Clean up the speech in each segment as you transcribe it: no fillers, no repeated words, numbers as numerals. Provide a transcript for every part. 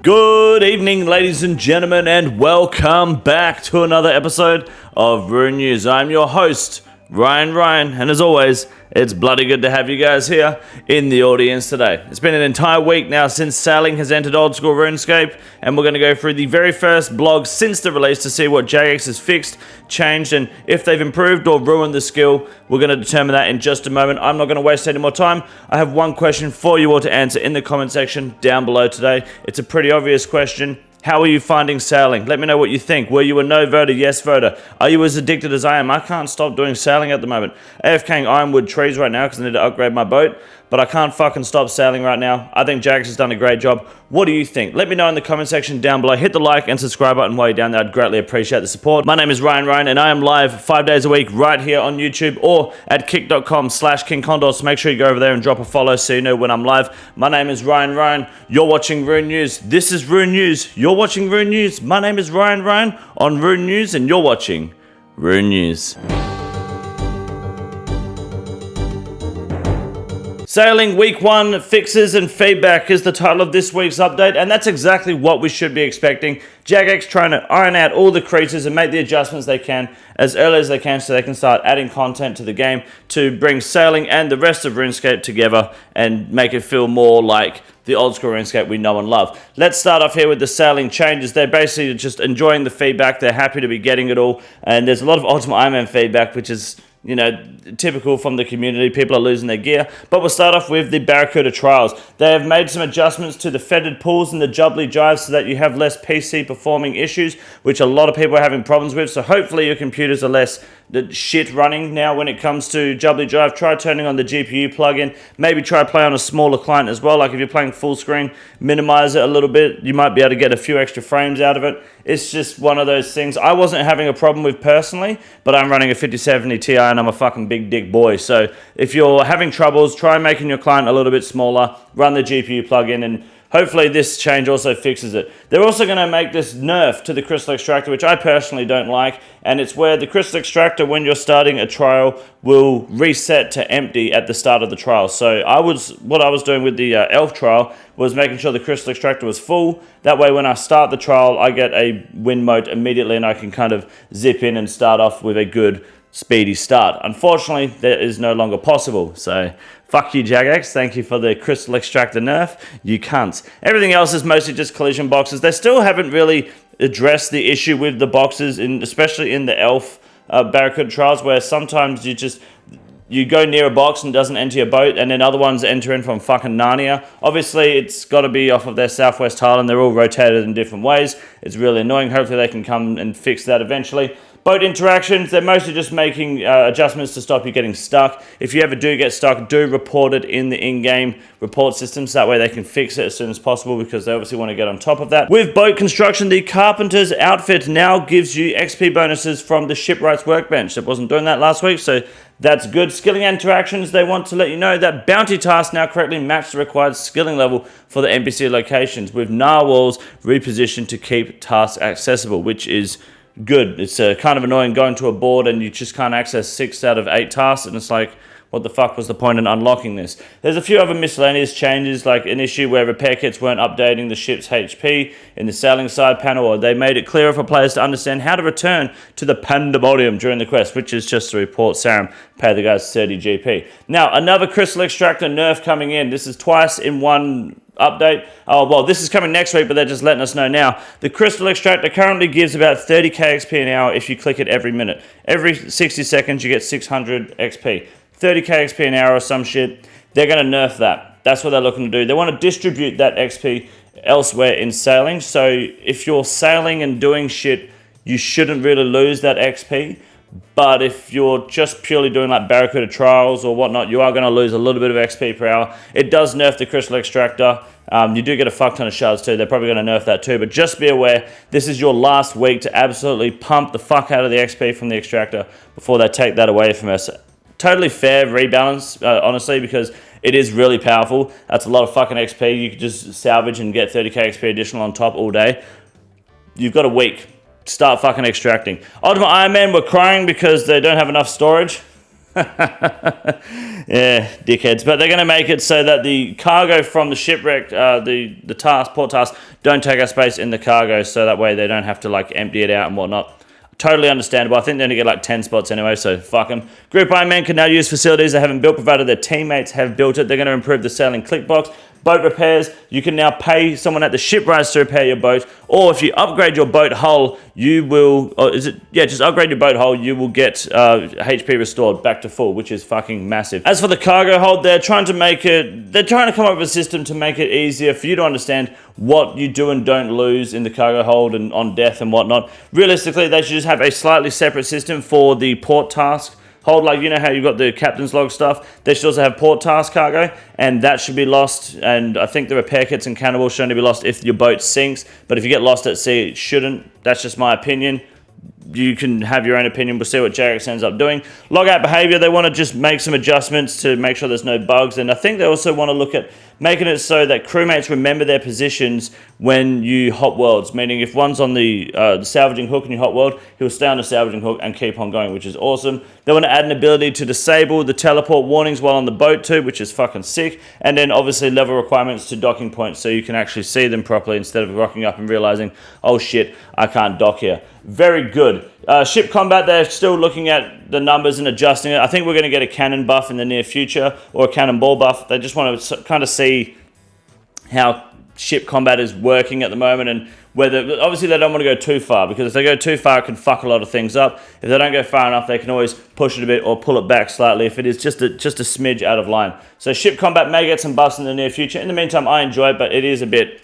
Good evening, ladies and gentlemen, and welcome back to another episode of Rune News. I'm your host, Ryan, and as always, it's bloody good to have you guys here in the audience today. It's been an entire week now since sailing has entered Oldschool Runescape, and we're going to go through the very first blog since the release to see what Jagex has fixed, changed, and if they've improved or ruined the skill. We're going to determine that in just a moment. I'm not going to waste any more time. I have one question for you all to answer in the comment section down below today. It's a pretty obvious question. How are you finding sailing? Let me know what you think. Were you a no voter, yes voter? Are you as addicted as I am? I can't stop doing sailing at the moment. Afking ironwood trees right now because I need to upgrade my boat, but I can't fucking stop sailing right now. I think Jagex has done a great job. What do you think? Let me know in the comment section down below. Hit the like and subscribe button while you're down there. I'd greatly appreciate the support. My name is Ryan, and I am live 5 days a week right here on YouTube or at kick.com/KingCondor. So make sure you go over there and drop a follow so you know when I'm live. My name is Ryan. You're watching Rune News. This is Rune News. You're watching Rune News. My name is Ryan on Rune News, and you're watching Rune News. Sailing Week 1 fixes and feedback is the title of this week's update, and that's exactly what we should be expecting. Jagex trying to iron out all the creases and make the adjustments they can as early as they can so they can start adding content to the game to bring sailing and the rest of RuneScape together and make it feel more like the old school RuneScape we know and love. Let's start off here with the sailing changes. They're basically just enjoying the feedback. They're happy to be getting it all, and there's a lot of Ultimate Ironman feedback, which is typical from the community. People are losing their gear. But we'll start off with the Barracuda trials. They have made some adjustments to the feathered pulls and the jubbly drives so that you have less PC performing issues, which a lot of people are having problems with. So hopefully your computers are less shit running now when it comes to jubbly drive. Try turning on the GPU plugin. Maybe try play on a smaller client as well. Like if you're playing full screen, minimize it a little bit. You might be able to get a few extra frames out of it. It's just one of those things I wasn't having a problem with personally, but I'm running a 5070 Ti and I'm a fucking big dick boy. So if you're having troubles, try making your client a little bit smaller, run the GPU plugin, and hopefully this change also fixes it. They're also going to make this nerf to the Crystal Extractor, which I personally don't like, and it's where the Crystal Extractor, when you're starting a trial, will reset to empty at the start of the trial. So what I was doing with the Elf trial was making sure the Crystal Extractor was full. That way when I start the trial, I get a win mote immediately and I can kind of zip in and start off with a good speedy start. Unfortunately, that is no longer possible. So fuck you, Jagex. Thank you for the Crystal Extractor nerf. You cunts. Everything else is mostly just collision boxes. They still haven't really addressed the issue with the boxes, especially in the Elf Barracuda trials, where sometimes you go near a box and it doesn't enter your boat, and then other ones enter in from fucking Narnia. Obviously, it's got to be off of their southwest tile, and they're all rotated in different ways. It's really annoying. Hopefully, they can come and fix that eventually. Boat interactions, they're mostly just making adjustments to stop you getting stuck. If you ever do get stuck, do report it in the in-game report system so that way they can fix it as soon as possible, because they obviously want to get on top of that. With boat construction, the Carpenter's outfit now gives you XP bonuses from the Shipwright's Workbench. It wasn't doing that last week, so that's good. Skilling interactions, they want to let you know that bounty tasks now correctly match the required skilling level for the NPC locations, with narwhals repositioned to keep tasks accessible, which is good. It's kind of annoying going to a board and you just can't access 6 out of 8 tasks, and it's like, what the fuck was the point in unlocking this? There's a few other miscellaneous changes, like an issue where repair kits weren't updating the ship's HP in the sailing side panel, or they made it clearer for players to understand how to return to the pandemonium during the quest, which is just to report Sarum, pay the guys 30 GP. Now, another Crystal Extractor nerf coming in. This is twice in one update. Oh, well, this is coming next week, but they're just letting us know now. The Crystal Extractor currently gives about 30k XP an hour if you click it every minute. Every 60 seconds, you get 600 XP. 30k XP an hour or some shit. They're going to nerf that. That's what they're looking to do. They want to distribute that XP elsewhere in sailing. So if you're sailing and doing shit, you shouldn't really lose that XP. But if you're just purely doing like Barracuda trials or whatnot, you are going to lose a little bit of XP per hour. It does nerf the Crystal Extractor. You do get a fuck ton of shards too. They're probably going to nerf that too. But just be aware, this is your last week to absolutely pump the fuck out of the XP from the Extractor before they take that away from us. Totally fair rebalance, honestly, because it is really powerful. That's a lot of fucking XP. You could just salvage and get 30k XP additional on top all day. You've got a week. Start fucking extracting. Ultimate Ironman were crying because they don't have enough storage. Yeah, dickheads. But they're going to make it so that the cargo from the shipwreck, the port task, don't take up space in the cargo, so that way they don't have to like empty it out and whatnot. Totally understandable. I think they're going to get like 10 spots anyway, so fuck them. Group Ironman can now use facilities they haven't built, provided their teammates have built it. They're going to improve the sailing click box. Boat repairs, you can now pay someone at the shipwrights to repair your boat, or if you upgrade your boat hull, you will, just upgrade your boat hull, you will get HP restored back to full, which is fucking massive. As for the cargo hold, they're trying to come up with a system to make it easier for you to understand what you do and don't lose in the cargo hold and on death and whatnot. Realistically, they should just have a slightly separate system for the port task hold, like you know how you've got the captain's log stuff, they should also have port task cargo, and that should be lost. And I think the repair kits and cannibals should only be lost if your boat sinks, but if you get lost at sea, it shouldn't. That's just my opinion. You can have your own opinion. We'll see what Jagex ends up doing. Logout behavior, they want to just make some adjustments to make sure there's no bugs, and I think they also want to look at making it so that crewmates remember their positions when you hot worlds, meaning if one's on the salvaging hook and you hot world, he'll stay on the salvaging hook and keep on going, which is awesome. They want to add an ability to disable the teleport warnings while on the boat too, which is fucking sick. And then obviously level requirements to docking points so you can actually see them properly instead of rocking up and realizing, oh shit, I can't dock here. Very good. Ship combat, they're still looking at the numbers and adjusting it. I think we're going to get a cannon buff in the near future, or a cannonball buff. They just want to kind of see how ship combat is working at the moment, and whether, obviously they don't want to go too far, because if they go too far it can fuck a lot of things up. If they don't go far enough, they can always push it a bit or pull it back slightly if it is just a smidge out of line. So ship combat may get some buffs in the near future. In the meantime, I enjoy it, but it is a bit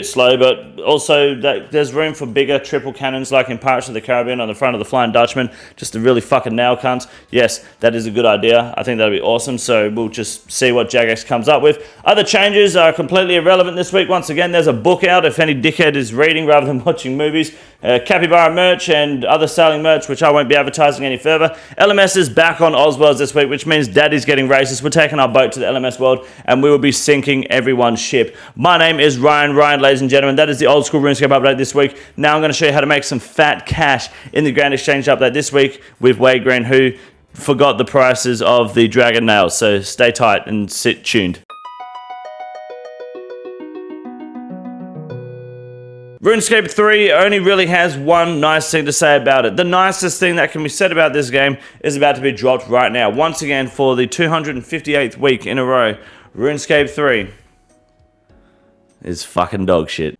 slow, but also that there's room for bigger triple cannons like in Pirates of the Caribbean on the front of the Flying Dutchman, just to really fucking nail cunts. Yes, that is a good idea. I think that'll be awesome, so we'll just see what Jagex comes up with. Other changes are completely irrelevant this week. Once again, there's a book out if any dickhead is reading rather than watching movies. Capybara merch and other sailing merch, which I won't be advertising any further. LMS is back on Osworlds this week, which means Daddy's getting racist. We're taking our boat to the LMS world, and we will be sinking everyone's ship. My name is Ryan, ladies and gentlemen. That is the Old School Runescape update this week. Now I'm going to show you how to make some fat cash in the Grand Exchange update this week with Wade Green, who forgot the prices of the dragon nails. So stay tight and sit tuned. RuneScape 3 only really has one nice thing to say about it. The nicest thing that can be said about this game is about to be dropped right now. Once again, for the 258th week in a row, RuneScape 3 is fucking dog shit.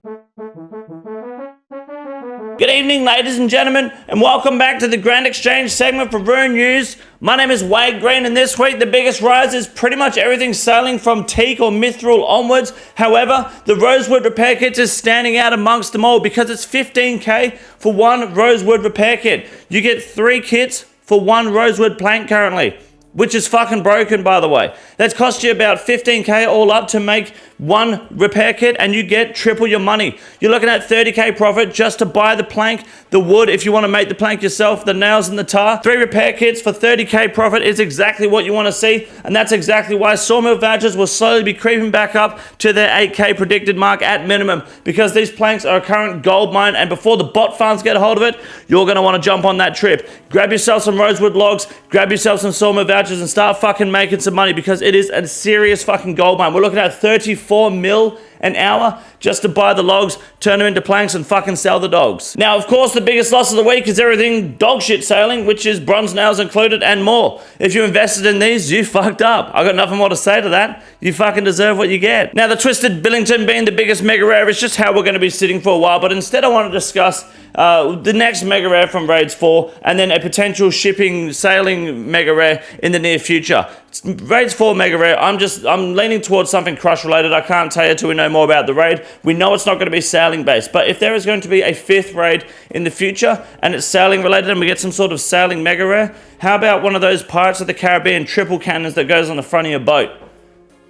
Good evening, ladies and gentlemen, and welcome back to the Grand Exchange segment for Rune News. My name is Wade Green, and this week the biggest rise is pretty much everything sailing from teak or mithril onwards. However, the rosewood repair kit is standing out amongst them all because it's 15k for one rosewood repair kit. You get 3 kits for one rosewood plank currently, which is fucking broken, by the way. That's cost you about 15k all up to make one repair kit, and you get triple your money. You're looking at 30k profit just to buy the plank, the wood if you want to make the plank yourself, the nails and the tar. 3 repair kits for 30k profit is exactly what you want to see, and that's exactly why sawmill vouchers will slowly be creeping back up to their 8k predicted mark at minimum, because these planks are a current gold mine, and before the bot farms get a hold of it, you're going to want to jump on that trip. Grab yourself some rosewood logs, grab yourself some sawmill vouchers, and start fucking making some money, because it is a serious fucking gold mine. We're looking at 34 mil an hour just to buy the logs, turn them into planks, and fucking sell the dogs. Now, of course, the biggest loss of the week is everything dog shit sailing, which is bronze nails included and more. If you invested in these, you fucked up. I got nothing more to say to that. You fucking deserve what you get. Now, the Twisted Billington being the biggest mega rare is just how we're going to be sitting for a while, but instead I want to discuss the next mega rare from Raids 4, and then a potential shipping sailing mega rare in the near future. Raids 4 mega rare, I'm leaning towards something crush related. I can't tell you till we know more about the raid. We know it's not going to be sailing based, but if there is going to be a 5th raid in the future and it's sailing related and we get some sort of sailing mega rare, how about one of those Pirates of the Caribbean triple cannons that goes on the front of your boat?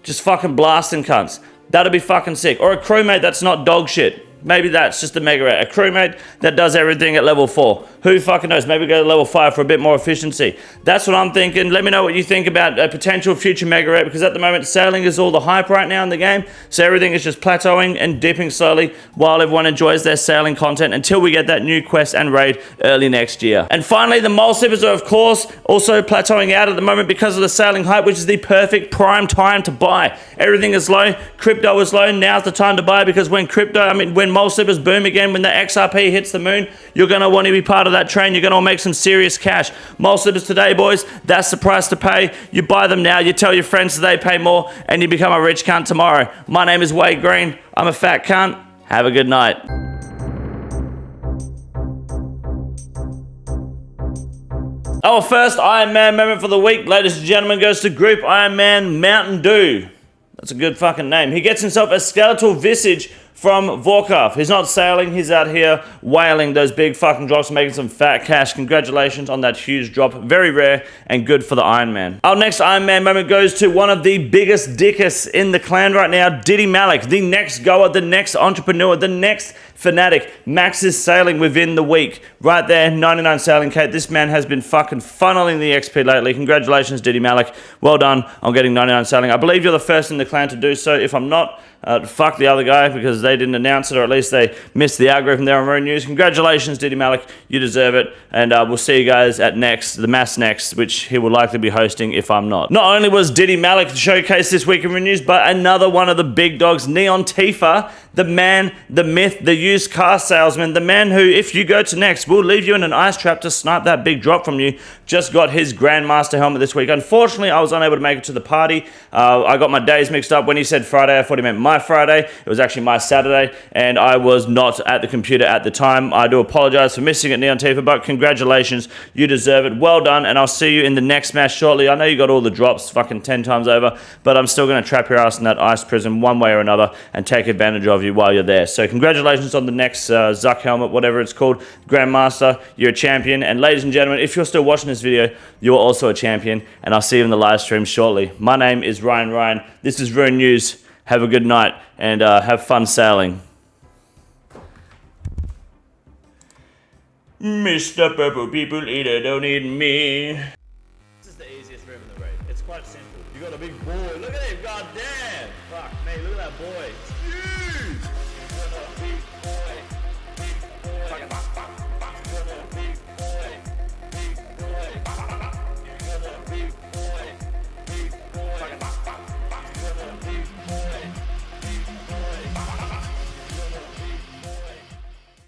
Just fucking blasting cunts. That'd be fucking sick. Or a crewmate that's not dog shit. Maybe that's just a mega rare. A crewmate that does everything at level 4. Who fucking knows? Maybe go to level 5 for a bit more efficiency. That's what I'm thinking. Let me know what you think about a potential future mega rare, because at the moment sailing is all the hype right now in the game. So everything is just plateauing and dipping slowly while everyone enjoys their sailing content until we get that new quest and raid early next year. And finally, the mole sippers are of course also plateauing out at the moment because of the sailing hype, which is the perfect prime time to buy. Everything is low. Crypto is low. Now's the time to buy, because when mole sippers boom again, when the XRP hits the moon, you're going to want to be part of that train. You're going to make some serious cash. Mole sippers today, boys, that's the price to pay. You buy them now, you tell your friends that they pay more, and you become a rich cunt tomorrow. My name is Wade Green. I'm a fat cunt. Have a good night. Our first Ironman moment for the week, ladies and gentlemen, goes to Group Ironman Mountain Dew. That's a good fucking name. He gets himself a skeletal visage from Vorkov. He's not sailing, he's out here whaling those big fucking drops, making some fat cash. Congratulations on that huge drop. Very rare and good for the Ironman. Our next Ironman moment goes to one of the biggest dickus in the clan right now, Diddy Malik, the next goer, the next entrepreneur, the next fanatic. Max is sailing within the week. Right there, 99 sailing Kate. This man has been fucking funneling the XP lately. Congratulations, Diddy Malik. Well done on getting 99 sailing. I believe you're the first in the clan to do so. If I'm not, fuck the other guy, because they didn't announce it, or at least they missed the algorithm there on Rune News. Congratulations, Diddy Malik. You deserve it. And we'll see you guys at the Mass Next, which he will likely be hosting if I'm not. Not only was Diddy Malik the showcase this week in Rune News, but another one of the big dogs, Neon Tifa, the man, the myth, the used car salesman, the man who, if you go to Next, will leave you in an ice trap to snipe that big drop from you, just got his Grandmaster helmet this week. Unfortunately, I was unable to make it to the party. I got my days mixed up. When he said Friday, I thought he meant my Friday. It was actually my Saturday, and I was not at the computer at the time. I do apologize for missing it, Neon Tifa, but congratulations. You deserve it. Well done, and I'll see you in the next match shortly. I know you got all the drops fucking 10 times over, but I'm still going to trap your ass in that ice prison one way or another and take advantage of you while you're there. So congratulations on the next Zuck helmet, whatever it's called. Grandmaster, you're a champion. And ladies and gentlemen, if you're still watching this video, you're also a champion, and I'll see you in the live stream shortly. My name is Ryan. This is Rune News. Have a good night, and have fun sailing. Mr. Purple People Eater, don't eat me. This is the easiest room in the raid. It's quite simple. You got a big boy. Look at him, goddamn. Fuck me, look at that boy. It's huge.